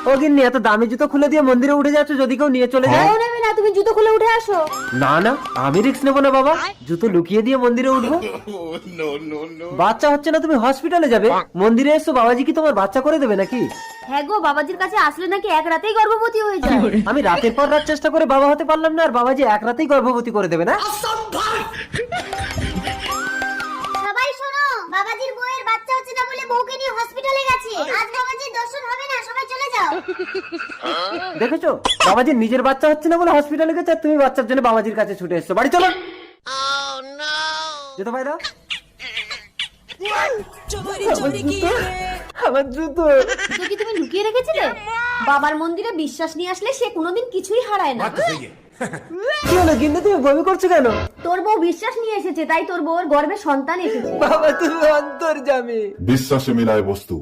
ও গিন্নি, এত দামি জুতো খুলে দিয়ে মন্দিরে উঠে যাচ্ছ, যদি কেউ নিয়ে চলে যায়? নেবে না, তুমি জুতো খুলে উঠে আসো। না না, আমি রিস্ক নেবো না বাবা, জুতো লুকিয়ে দিয়ে মন্দিরে উঠবো। বাচ্চা হচ্ছে না, তুমি হসপিটালে যাবে, মন্দিরে এসো, বাবাজি কি তোমার বাচ্চা করে দেবে নাকি? হ্যাঁ গো, বাবাজির কাছে আসলে নাকি এক রাতেই গর্ভবতী হয়ে যায়। আমি রাতের পর রাত চেষ্টা করে বাবা হতে পারলাম না, আর বাবাজি এক রাতেই গর্ভবতী করে দেবে না? সবাই শোনো, বাবাজির বউয়ের বাচ্চা হচ্ছে না বলে বউকে নিয়ে হসপিটালে গেছে। আজ বাবাজির দর্শন হবে না, সবাই চলে যাও। দেখেছো, বাবাজির নিজের বাচ্চা হচ্ছে না বলে হসপিটালে গেছে, আর তুমি বাচ্চার জন্য বাবাজির কাছে ছুটে এসছো। বাড়ি চলো। যেতে পাই দাও। আমার জুতো তো কি তুমি লুকিয়ে রেখেছিলে? বাবার মন্দিরে বিশ্বাস নিয়ে আসলে সে কোনোদিন কিছুই হারায় না। কি হলো গিন্নি, তুমি বমি করছো কেন? তোর বউ বিশ্বাস নিয়ে এসেছে, তাই তোর বউর গর্ভে সন্তান এসেছে। বাবা তুমি অন্তর্জামী। বিশ্বাসে মিলায় বস্তু।